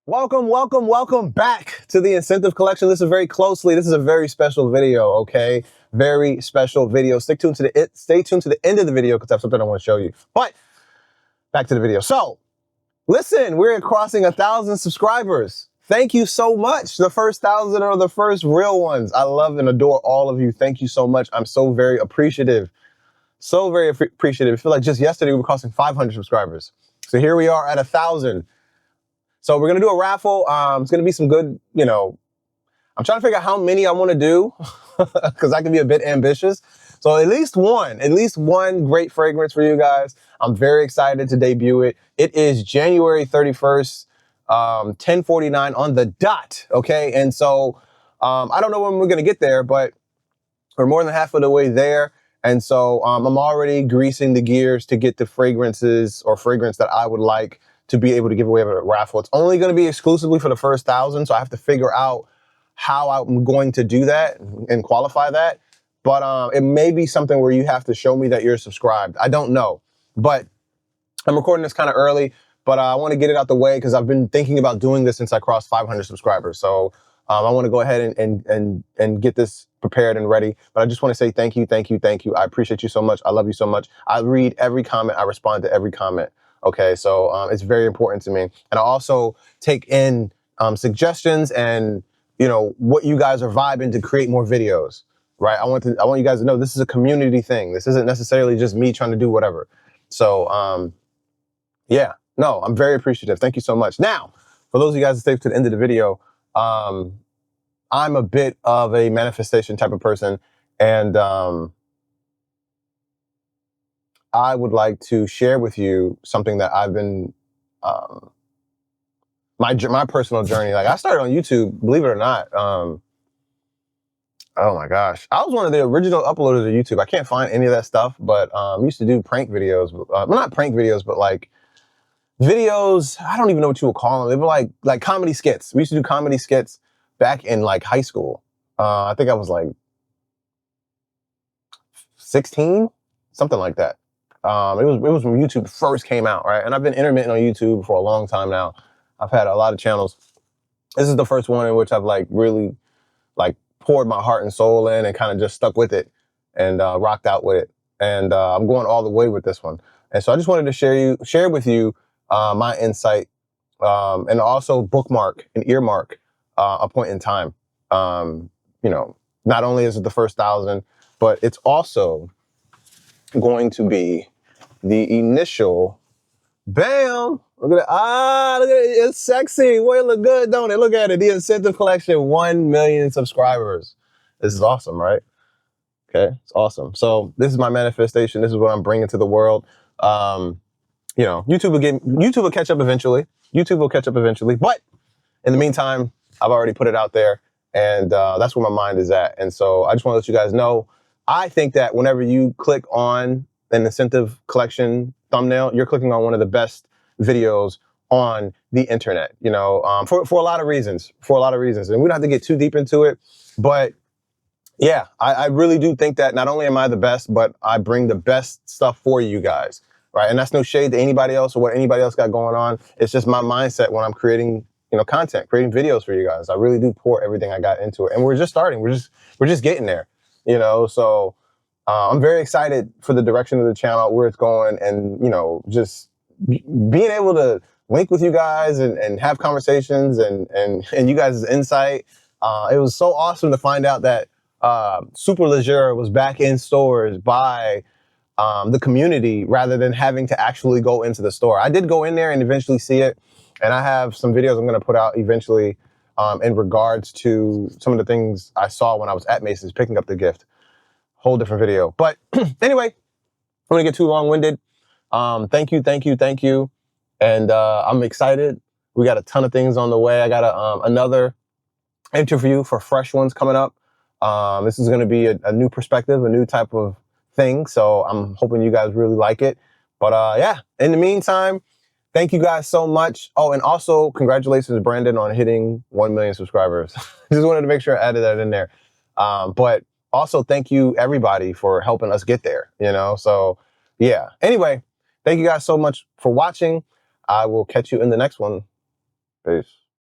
Welcome back to the InScentive collection. This is a very special video, okay? Very special video. Stay tuned to the end of the video because I have something I want to show you. But back to the video. So, listen, we're crossing 1,000 subscribers. Thank you so much. The first 1,000 are the first real ones. I love and adore all of you. Thank you so much. I'm so very appreciative. So very appreciative. I feel like just yesterday we were crossing 500 subscribers. So here we are at 1,000. So we're going to do a raffle. It's going to be some good, I'm trying to figure out how many I want to do because I can be a bit ambitious. So at least one great fragrance for you guys. I'm very excited to debut it. It is January 31st, 10:49 on the dot. Okay. And so I don't know when we're going to get there, but we're more than half of the way there. And so I'm already greasing the gears to get the fragrances or fragrance that I would like to be able to give away at a raffle. It's only going to be exclusively for the first 1,000, so I have to figure out how I'm going to do that and qualify that. But it may be something where you have to show me that you're subscribed. I don't know, but I'm recording this kind of early, but I want to get it out the way because I've been thinking about doing this since I crossed 500 subscribers. So I want to go ahead and get this prepared and ready. But I just want to say thank you. I appreciate you so much. I love you so much. I read every comment. I respond to every comment. Okay, so it's very important to me. And I also take in suggestions and, what you guys are vibing to create more videos, right? I want you guys to know this is a community thing. This isn't necessarily just me trying to do whatever. So, yeah, no, I'm very appreciative. Thank you so much. Now, for those of you guys that stay to the end of the video, I'm a bit of a manifestation type of person, and I would like to share with you something that I've been, my personal journey. Like I started on YouTube, believe it or not. Oh my gosh. I was one of the original uploaders of YouTube. I can't find any of that stuff, but I used to do prank videos. Well, not prank videos, but like videos, I don't even know what you would call them. They were like comedy skits. We used to do comedy skits back in like high school. I think I was like 16, something like that. It was when YouTube first came out, right? And I've been intermittent on YouTube for a long time now. I've had a lot of channels. This is the first one in which I've like really like poured my heart and soul in and kind of just stuck with it and rocked out with it. And I'm going all the way with this one. And so I just wanted to share with you my insight and also bookmark and earmark a point in time. Not only is it the first 1,000, but it's also going to be the initial, bam, look at it. Look at it. It's sexy. Boy, it look good, don't it? Look at it. The InScentive collection, 1 million subscribers. This is awesome, right? Okay, it's awesome. So this is my manifestation. This is what I'm bringing to the world. YouTube will catch up eventually. YouTube will catch up eventually. But in the meantime, I've already put it out there, and that's where my mind is at. And so I just want to let you guys know, I think that whenever you click on an InScentive collection thumbnail, you're clicking on one of the best videos on the internet, for a lot of reasons, And we don't have to get too deep into it, but yeah, I really do think that not only am I the best, but I bring the best stuff for you guys, right? And that's no shade to anybody else or what anybody else got going on. It's just my mindset when I'm creating, content, creating videos for you guys. I really do pour everything I got into it. And we're just starting. We're just getting there, So I'm very excited for the direction of the channel, where it's going, and, just being able to link with you guys and have conversations and you guys' insight. It was so awesome to find out that Super Leisure was back in stores by the community rather than having to actually go into the store. I did go in there and eventually see it, and I have some videos I'm going to put out eventually in regards to some of the things I saw when I was at Macy's picking up the gift. Whole different video. But anyway, I'm going to get too long-winded. Thank you. And I'm excited. We got a ton of things on the way. I got another interview for Fresh Ones coming up. This is going to be a new perspective, a new type of thing. So I'm hoping you guys really like it. But yeah, in the meantime, thank you guys so much. Oh, and also congratulations, Brandon, on hitting 1 million subscribers. Just wanted to make sure I added that in there. But also thank you everybody for helping us get there, So yeah, anyway, thank you guys so much for watching. I will catch you in the next one. Peace.